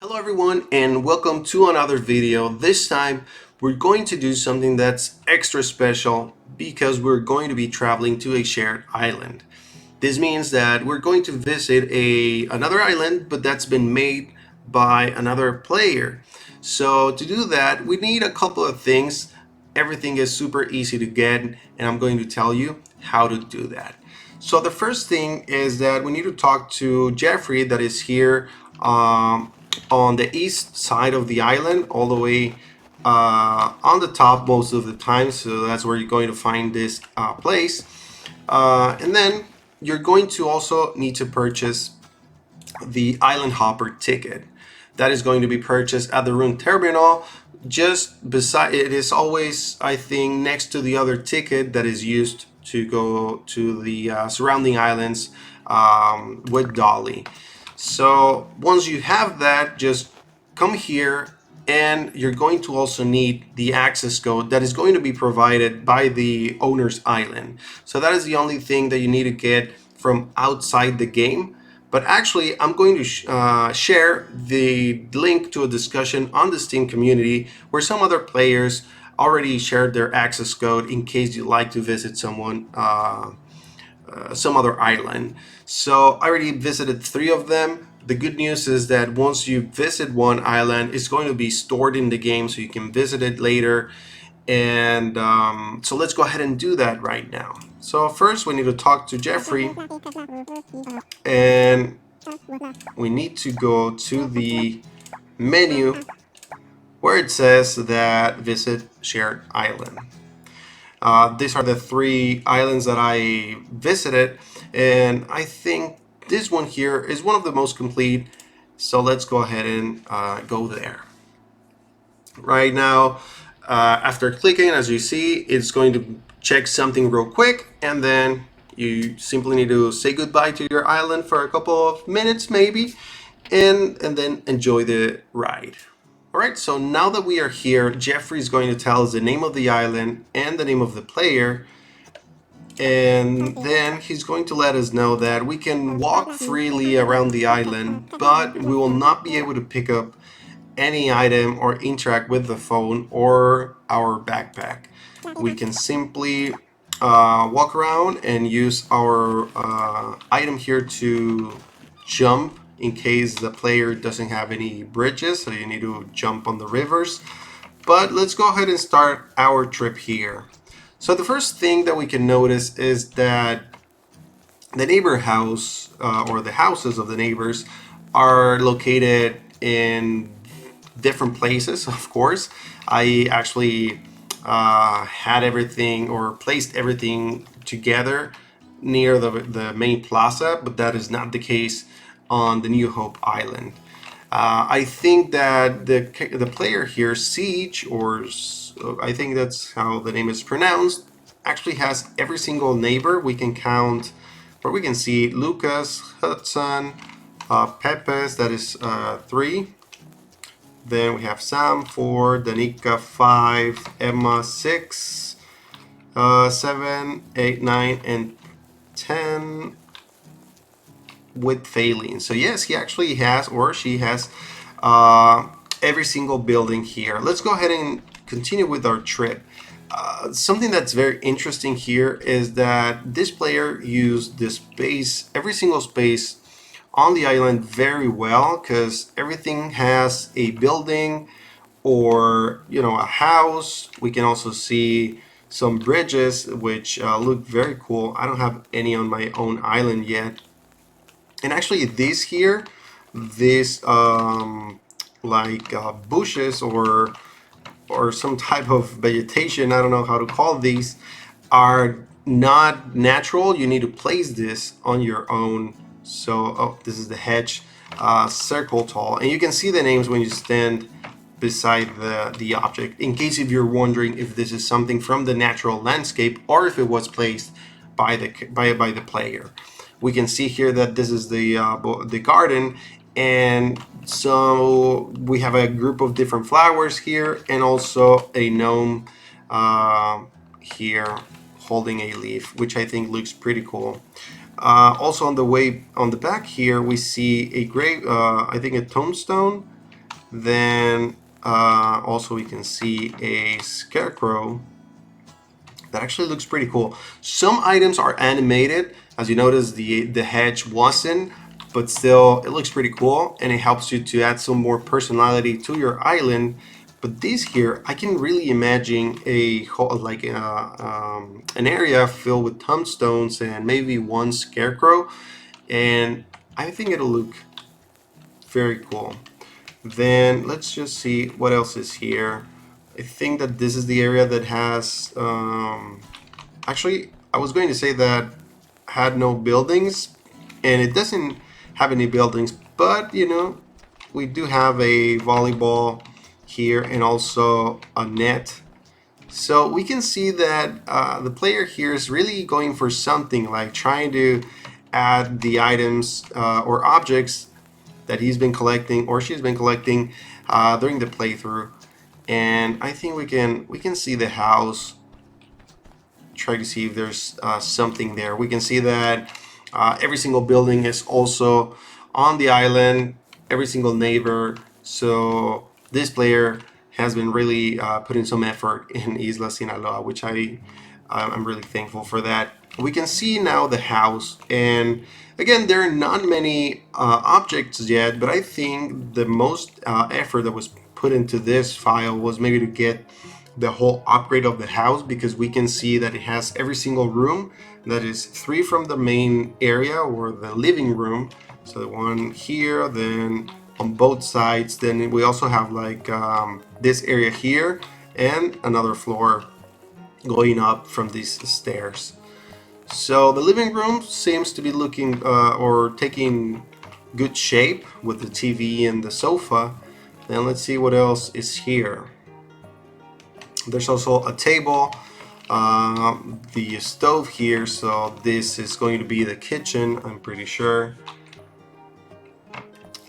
Hello everyone and welcome to another video. This time we're going to do something that's extra special because we're going to be traveling to a shared island. This means that we're going to visit another island, but that's been made by another player. So to do that, we need a couple of things. Everything is super easy to get, and I'm going to tell you how to do that. So the first thing is that we need to talk to Jeffrey that is here on the east side of the island, all the way on the top most of the time. So that's where you're going to find this place. And then you're going to also need to purchase the Island Hopper ticket. That is going to be purchased at the room terminal. Just beside it is always, I think, next to the other ticket that is used to go to the surrounding islands with Dolly. So once you have that, just come here, and you're going to also need the access code that is going to be provided by the owner's island. So that is the only thing that you need to get from outside the game. But actually, I'm going to share the link to a discussion on the Steam community where some other players already shared their access code in case you'd like to visit some other island. So I already visited 3 of them. The good news is that once you visit one island, it's going to be stored in the game so you can visit it later. And so let's go ahead and do that right now. So first we need to talk to Jeffrey, and we need to go to the menu where it says that visit shared island. These are the 3 islands that I visited, and I think this one here is one of the most complete. So let's go ahead and go there. Right now, after clicking, as you see, it's going to check something real quick, and then you simply need to say goodbye to your island for a couple of minutes maybe, and then enjoy the ride. All right, so now that we are here, Jeffrey's going to tell us the name of the island and the name of the player, and then he's going to let us know that we can walk freely around the island, but we will not be able to pick up any item or interact with the phone or our backpack. We can simply walk around and use our item here to jump in case the player doesn't have any bridges, so you need to jump on the rivers. But let's go ahead and start our trip here. So the first thing that we can notice is that the neighbor house or the houses of the neighbors are located in different places, of course. I actually had everything or placed everything together near the main plaza, but that is not the case on the New Hope Island. I think that the player here, Siege, or I think that's how the name is pronounced, actually has every single neighbor. We can count, or we can see Lucas, Hudson, Pepes, that is 3. Then we have Sam 4, Danica 5, Emma 6, 7, 8, 9, and 10 with Phaelin. So yes, he actually has, or she has, every single building here. Let's go ahead and continue with our trip. Something that's very interesting here is that this player used the space, every single space on the island very well, because everything has a building or a house. We can also see some bridges which look very cool. I don't have any on my own island yet, and actually these here, these like bushes or some type of vegetation, I don't know how to call these, are not natural. You need to place this on your own. So, oh, this is the hedge, circle tall, and you can see the names when you stand beside the object, in case if you're wondering if this is something from the natural landscape or if it was placed by the player. We can see here that this is the garden, and so we have a group of different flowers here, and also a gnome here holding a leaf, which I think looks pretty cool. Also on the back here, we see a grave, I think a tombstone Then also we can see a scarecrow that actually looks pretty cool. Some items are animated. As you notice, the hedge wasn't, but still it looks pretty cool, and it helps you to add some more personality to your island. But this here, I can really imagine a whole, like an area filled with tombstones and maybe one scarecrow, and I think it'll look very cool. Then let's just see what else is here. I think that this is the area that has actually, I was going to say that had no buildings, and it doesn't have any buildings, but you know, we do have a volleyball here and also a net. So we can see that the player here is really going for something, like trying to add the items or objects that he's been collecting or she's been collecting during the playthrough. And I think we can see the house, try to see if there's something there. We can see that every single building is also on the island, every single neighbor. So this player has been really putting some effort in Isla Sinaloa, which I'm really thankful for that. We can see now the house, and again, there are not many objects yet, but I think the most effort that was put into this file was maybe to get the whole upgrade of the house, because we can see that it has every single room. That is 3 from the main area or the living room. So the one here, then on both sides. Then we also have like this area here and another floor going up from these stairs. So the living room seems to be looking or taking good shape with the TV and the sofa. Then let's see what else is here. There's also a table, the stove here, so this is going to be the kitchen, I'm pretty sure.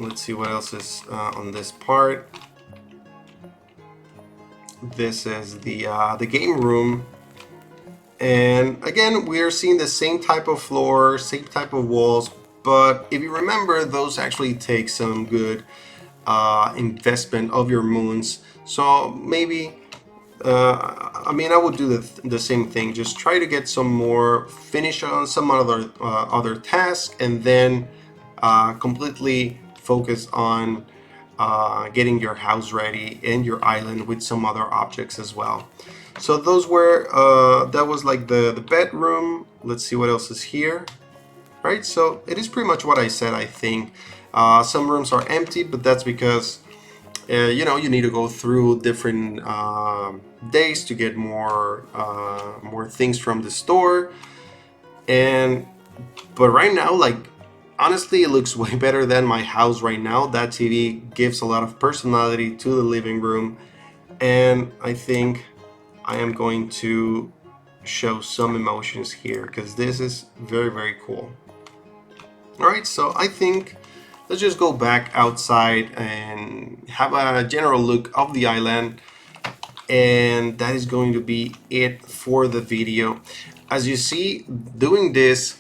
Let's see what else is on this part. This is the game room. And again, we are seeing the same type of floor, same type of walls, but if you remember, those actually take some good investment of your moons. So maybe, I mean, I would do the same thing. Just try to get some more finish on some other task, and then completely focus on getting your house ready and your island with some other objects as well. So those were that was like the bedroom. Let's see what else is here. Right, so it is pretty much what I said. I think some rooms are empty, but that's because you know, you need to go through different days to get more things from the store. But right now, like, honestly, it looks way better than my house right now. That TV gives a lot of personality to the living room, and I think I am going to show some emotions here because this is very, very cool. Alright, so I think let's just go back outside and have a general look of the island, and that is going to be it for the video. As you see, doing this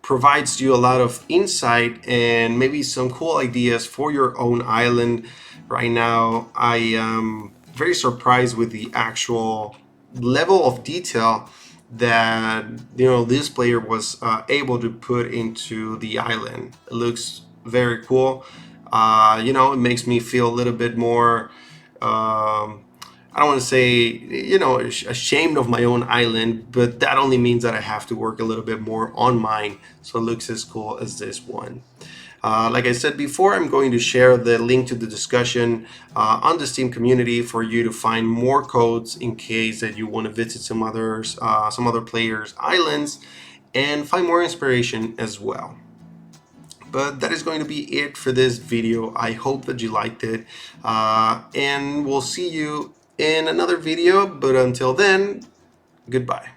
provides you a lot of insight and maybe some cool ideas for your own island. Right now, I am very surprised with the actual level of detail that, you know, this player was able to put into the island. It looks very cool. You know, it makes me feel a little bit more I don't want to say, you know, ashamed of my own island, but that only means that I have to work a little bit more on mine so it looks as cool as this one. Like I said before, I'm going to share the link to the discussion on the Steam community for you to find more codes in case that you want to visit some other players' islands and find more inspiration as well. But that is going to be it for this video. I hope that you liked it, and we'll see you in another video. But until then, goodbye.